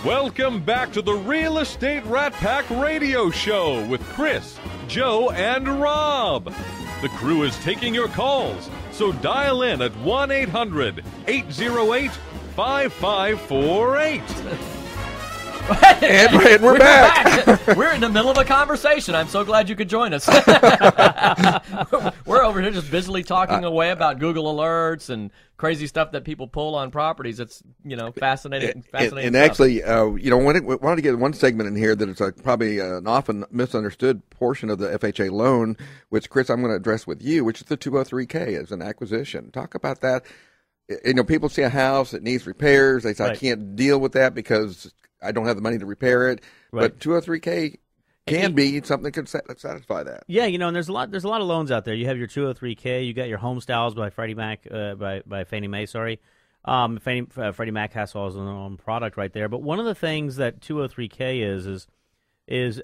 Welcome back to the Real Estate Rat Pack Radio Show with Chris, Joe, and Rob. The crew is taking your calls, so dial in at 1-800-808-5548. And we're back. We're in the middle of a conversation. I'm so glad you could join us. We're over here just busily talking away about Google alerts and crazy stuff that people pull on properties. It's, fascinating. And actually, wanted to get one segment in here that is probably an often misunderstood portion of the FHA loan, which, Chris, I'm going to address with you, which is the 203K as an acquisition. Talk about that. People see a house that needs repairs. They say, I can't deal with that because I don't have the money to repair it. Right. But 203K can be something that could satisfy that. Yeah, and there's a lot of loans out there. You have your 203K, you got your home styles by Freddie Mac, by Fannie Mae, sorry. Freddie Mac has all his own product right there. But one of the things that 203K is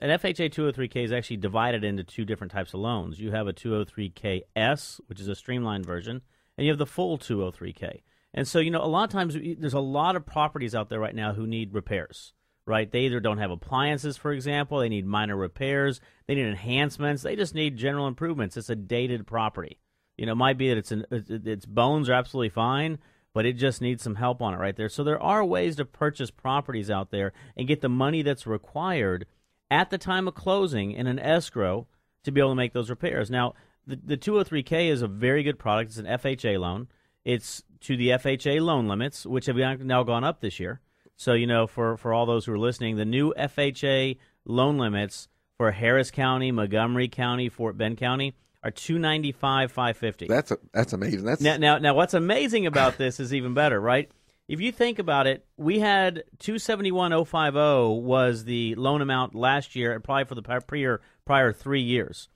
an FHA 203K is actually divided into two different types of loans. You have a 203KS, which is a streamlined version, and you have the full 203K. And so, a lot of times there's a lot of properties out there right now who need repairs, right? They either don't have appliances, for example. They need minor repairs. They need enhancements. They just need general improvements. It's a dated property. It might be that its bones are absolutely fine, but it just needs some help on it right there. So there are ways to purchase properties out there and get the money that's required at the time of closing in an escrow to be able to make those repairs. Now, the 203K is a very good product. It's an FHA loan. It's to the FHA loan limits, which have now gone up this year. So, for all those who are listening, the new FHA loan limits for Harris County, Montgomery County, Fort Bend County are $295,550. That's amazing. Now, what's amazing about this is even better, right? If you think about it, we had $271,050 was the loan amount last year, probably for the prior 3 years.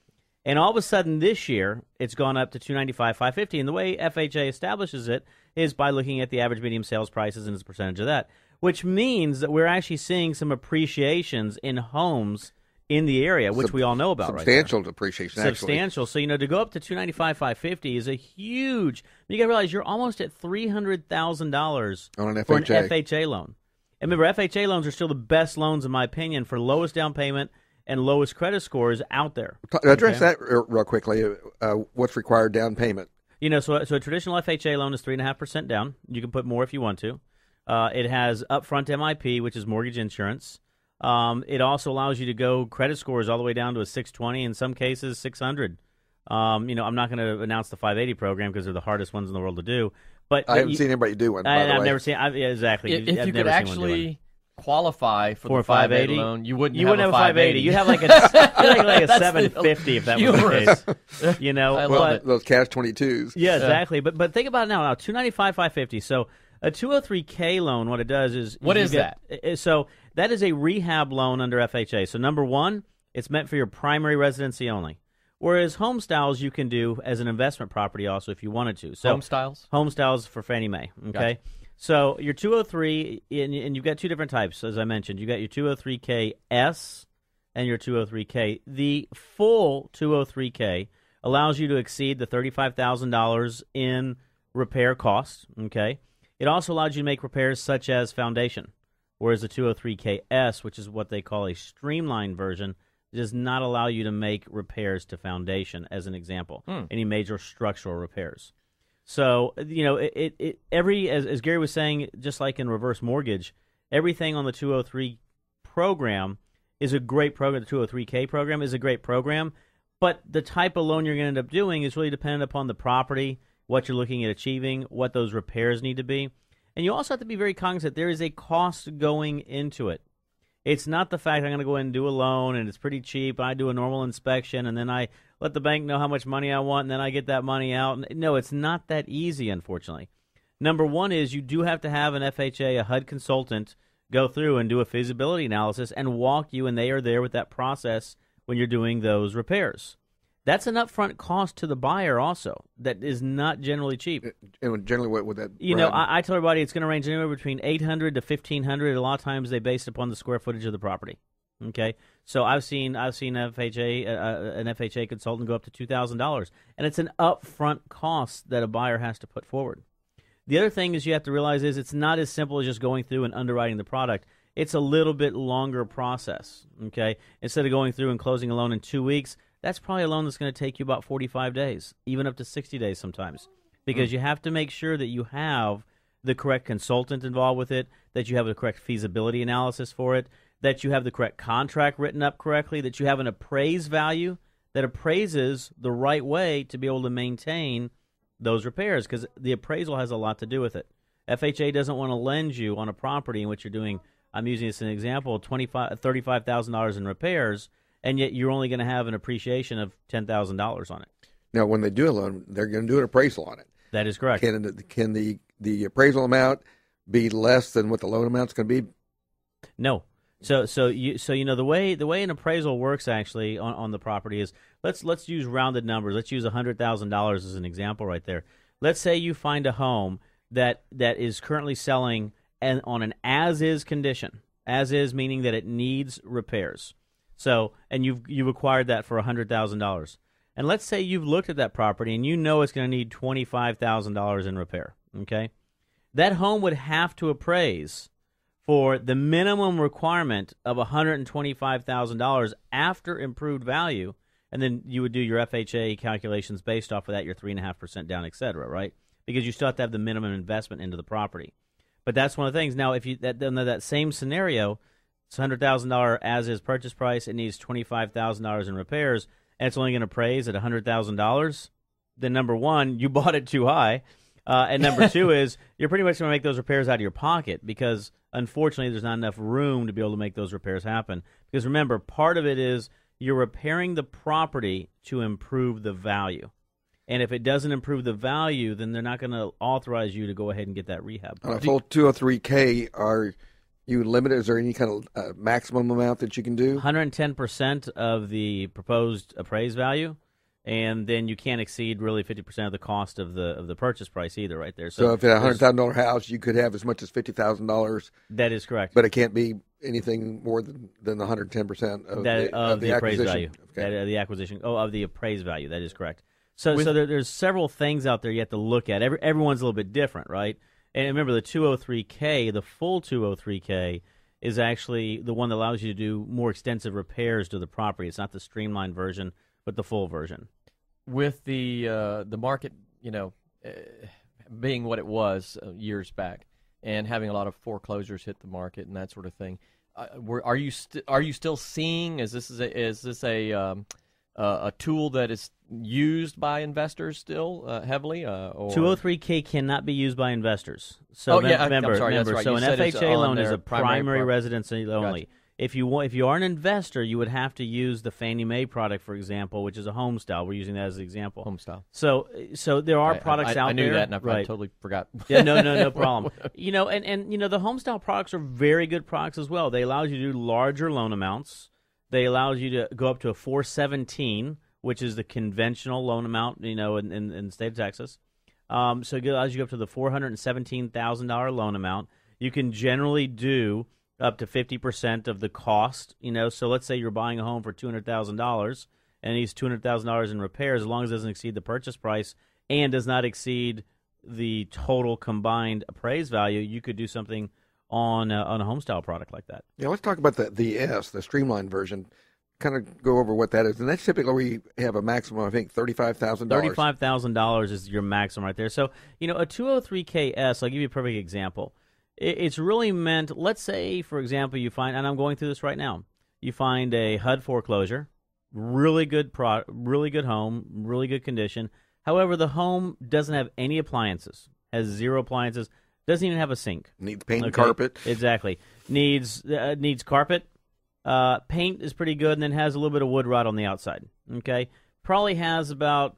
And all of a sudden this year, it's gone up to $295,550. And the way FHA establishes it is by looking at the average medium sales prices and its percentage of that, which means that we're actually seeing some appreciations in homes in the area, which we all know about right now. Substantial depreciation, actually. Substantial. So, to go up to $295,550 is a huge – you got to realize you're almost at $300,000 on an FHA. For an FHA loan. And remember, FHA loans are still the best loans, in my opinion, for lowest down payment and lowest credit scores out there. Address that real quickly. What's required down payment? So a traditional FHA loan is 3.5% down. You can put more if you want to. It has upfront MIP, which is mortgage insurance. It also allows you to go credit scores all the way down to a 620, in some cases 600. I'm not going to announce the 580 program because they're the hardest ones in the world to do. But I haven't seen anybody do one. I've never seen. Exactly. If you could actually qualify for the 580 loan, you wouldn't have a 580. You'd have like a 750 if that was the case. I love those cash 22s. Yeah, exactly. But think about it now. 295,550. So a 203K loan, what it does is what is that? So that is a rehab loan under FHA. So number one, it's meant for your primary residency only. Whereas home styles you can do as an investment property also if you wanted to. So home styles? Home styles for Fannie Mae. Okay. Gotcha. So your 203, and you've got two different types, as I mentioned. You got your 203K-S and your 203K. The full 203K allows you to exceed the $35,000 in repair costs, okay? It also allows you to make repairs such as foundation, whereas the 203K-S, which is what they call a streamlined version, does not allow you to make repairs to foundation, as an example, any major structural repairs. So, as Gary was saying, just like in reverse mortgage, everything on the 203 program is a great program. The 203K program is a great program, but the type of loan you're going to end up doing is really dependent upon the property, what you're looking at achieving, what those repairs need to be. And you also have to be very cognizant there is a cost going into it. It's not the fact I'm going to go in and do a loan and it's pretty cheap. I do a normal inspection and then I let the bank know how much money I want and then I get that money out. No, it's not that easy, unfortunately. Number one is you do have to have an FHA, a HUD consultant, go through and do a feasibility analysis and walk you, and they are there with that process when you're doing those repairs. That's an upfront cost to the buyer also that is not generally cheap. And generally, what would that? I tell everybody it's going to range anywhere between $800 to $1,500. A lot of times they base it upon the square footage of the property. Okay, so I've seen an FHA consultant go up to $2,000, and it's an upfront cost that a buyer has to put forward. The other thing is you have to realize is it's not as simple as just going through and underwriting the product. it's a little bit longer process, okay? Instead of going through and closing a loan in 2 weeks, that's probably a loan that's going to take you about 45 days, even up to 60 days sometimes, because you have to make sure that you have the correct consultant involved with it, that you have the correct feasibility analysis for it, that you have the correct contract written up correctly, that you have an appraised value that appraises the right way to be able to maintain those repairs, because the appraisal has a lot to do with it. FHA doesn't want to lend you on a property in which you're doing, I'm using this as an example, $35,000 in repairs, and yet you're only going to have an appreciation of $10,000 on it. Now, when they do a loan, they're going to do an appraisal on it. That is correct. Can the appraisal amount be less than what the loan amount's going to be? No. So the way an appraisal works actually on the property is, let's use rounded numbers. Let's use $100,000 as an example right there. Let's say you find a home that is currently selling and on an as-is condition. As-is meaning that it needs repairs. So, and you've acquired that for $100,000. And let's say you've looked at that property and you know it's going to need $25,000 in repair. Okay, that home would have to appraise for the minimum requirement of $125,000 after improved value, and then you would do your FHA calculations based off of that, your 3.5% down, et cetera, right? Because you still have to have the minimum investment into the property. But that's one of the things. Now, if you under that same scenario, it's $100,000 as is purchase price, it needs $25,000 in repairs, and it's only going to appraise at $100,000, then number one, you bought it too high. And number two is you're pretty much going to make those repairs out of your pocket because, unfortunately, there's not enough room to be able to make those repairs happen. Because remember, part of it is you're repairing the property to improve the value. And if it doesn't improve the value, then they're not going to authorize you to go ahead and get that rehab. On a full 203K, are you limited? Is there any kind of maximum amount that you can do? 110% of the proposed appraised value. And then you can't exceed really 50% of the cost of the purchase price either, right there. So if it's a $100,000 house, you could have as much as $50,000. That is correct. But it can't be anything more than the 110% of the appraised acquisition. value. Okay. The acquisition. Of the appraised value. That is correct. So there's several things out there you have to look at. Everyone's a little bit different, right? And remember, the 203K, the full 203K, is actually the one that allows you to do more extensive repairs to the property. It's not the streamlined version, but the full version. With the market, being what it was years back, and having a lot of foreclosures hit the market and that sort of thing, are you still seeing? Is this a tool that is used by investors still heavily? Or 203K cannot be used by investors. So remember, I'm sorry, remember. That's right. So You an said it's FHA on loan is their a primary residence only. Gotcha. If you are an investor, you would have to use the Fannie Mae product, for example, which is a home style. We're using that as an example. Home style. So there are products out there. I knew that, and I right. totally forgot. Yeah, no problem. And the home style products are very good products as well. They allow you to do larger loan amounts. They allow you to go up to a 417, which is the conventional loan amount, in the state of Texas. So it allows you to go up to the $417,000 loan amount. You can generally do up to 50% of the cost, So let's say you're buying a home for $200,000 and it needs $200,000 in repairs. As long as it doesn't exceed the purchase price and does not exceed the total combined appraised value, you could do something on a home style product like that. Yeah, let's talk about the streamlined version. Kind of go over what that is, and that's typically where you have a maximum, I think, $35,000. $35,000 is your maximum right there. So, a 203KS, I'll give you a perfect example. It's really meant, let's say, for example, you find, and I'm going through this right now, you find a HUD foreclosure, really good home, really good condition. However, the home doesn't have any appliances, has zero appliances, doesn't even have a sink. Needs paint and carpet. Exactly. Needs carpet. Paint is pretty good, and then has a little bit of wood rot on the outside. Okay, probably has about,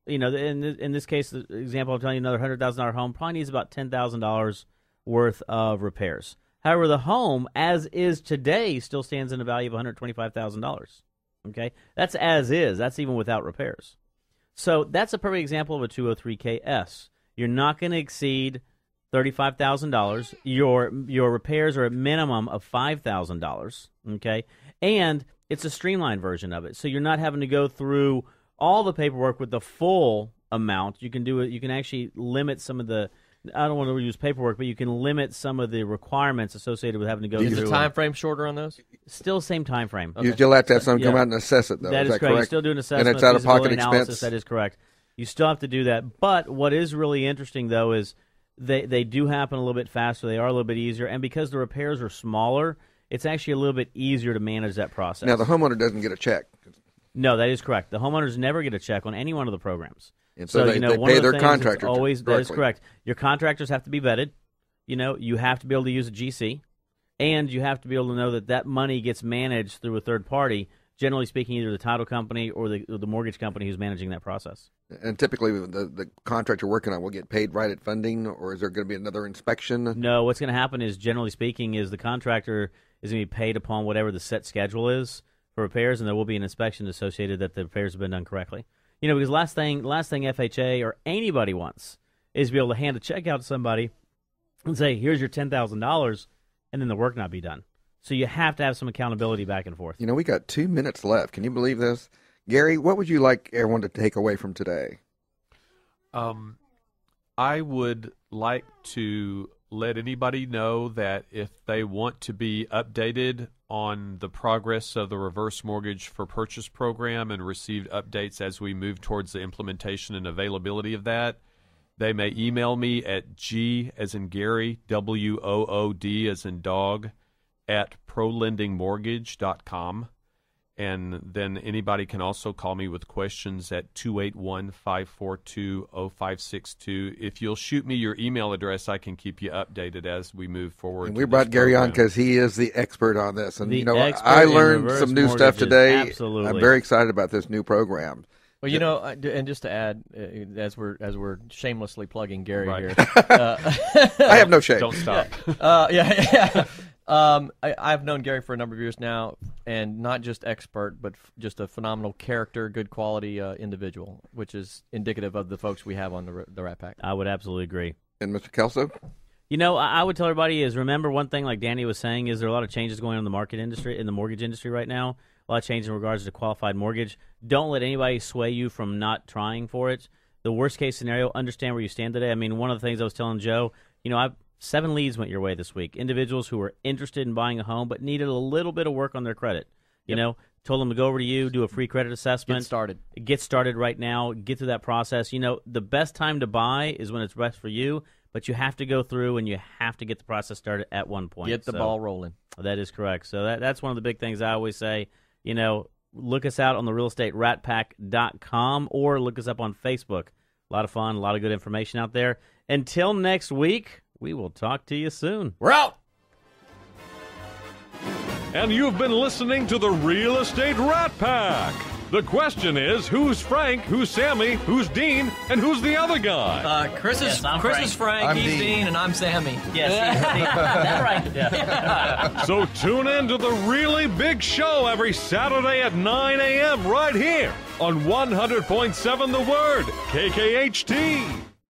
in this case, the example I'm telling you, another $100,000 home probably needs about $10,000 worth of repairs. However, the home, as is today, still stands in a value of $125,000. Okay, that's as is. That's even without repairs. So that's a perfect example of a 203KS. You're not going to exceed $35,000. Your repairs are a minimum of $5,000. Okay, and it's a streamlined version of it, so you're not having to go through all the paperwork with the full amount. You can do it. You can actually limit some of the I don't want to use paperwork, but you can limit some of the requirements associated with having to go through. Is the time frame shorter on those? Still same time frame. You still have to have someone come out and assess it, though. That is correct. correct? You still do an assessment. And it's out of pocket analysis. expense. That is correct. You still have to do that. But what is really interesting, though, is they do happen a little bit faster. They are a little bit easier. And because the repairs are smaller, it's actually a little bit easier to manage that process. Now, the homeowner doesn't get a check. No, that is correct. The homeowners never get a check on any one of the programs. And so they one pay of the their things contractor always directly. That is correct. Your contractors have to be vetted. You have to be able to use a GC, and you have to be able to know that money gets managed through a third party. Generally speaking, either the title company or the mortgage company who's managing that process. And typically, the contractor working on will get paid right at funding, or is there going to be another inspection? No, what's going to happen is, generally speaking, is the contractor is going to be paid upon whatever the set schedule is for repairs, and there will be an inspection associated that the repairs have been done correctly. Because last thing FHA or anybody wants is to be able to hand a check out to somebody and say, here's your $10,000, and then the work not be done. So you have to have some accountability back and forth. We got 2 minutes left. Can you believe this? Gary, what would you like everyone to take away from today? I would like to let anybody know that if they want to be updated on the progress of the reverse mortgage for purchase program and receive updates as we move towards the implementation and availability of that, they may email me at G as in Gary, WOOD as in dog, at prolendingmortgage.com. And then anybody can also call me with questions at 281-542-0562. If you'll shoot me your email address, I can keep you updated as we move forward. And we brought Gary on because he is the expert on this. And, expert I in learned reverse some new stuff mortgages. today. Absolutely. I'm very excited about this new program. Well, and just to add, as we're shamelessly plugging Gary Right. here, I have no shame. Don't stop. yeah. I've known Gary for a number of years now, and not just expert, but just a phenomenal character, good quality individual, which is indicative of the folks we have on the Rat Pack. I would absolutely agree. And Mr. Kelso? I would tell everybody is remember one thing, like Danny was saying, is there are a lot of changes going on in the mortgage industry right now. A lot of change in regards to qualified mortgage. Don't let anybody sway you from not trying for it. The worst case scenario, understand where you stand today. I mean, one of the things I was telling Joe, 7 leads went your way this week. Individuals who were interested in buying a home but needed a little bit of work on their credit. Told them to go over to you, do a free credit assessment. Get started right now. Get through that process. The best time to buy is when it's best for you, but you have to go through and you have to get the process started at one point. Get the ball rolling. That is correct. So that's one of the big things I always say. Look us out on the realestateratpack.com or look us up on Facebook. A lot of fun, a lot of good information out there. Until next week, we will talk to you soon. We're out! And you've been listening to the Real Estate Rat Pack. The question is, who's Frank, who's Sammy, who's Dean, and who's the other guy? Chris is Frank, I'm he's Dean. Dean, and I'm Sammy. Yes, that's right. Yeah. So tune in to the really big show every Saturday at 9 a.m. right here on 100.7 The Word, KKHT.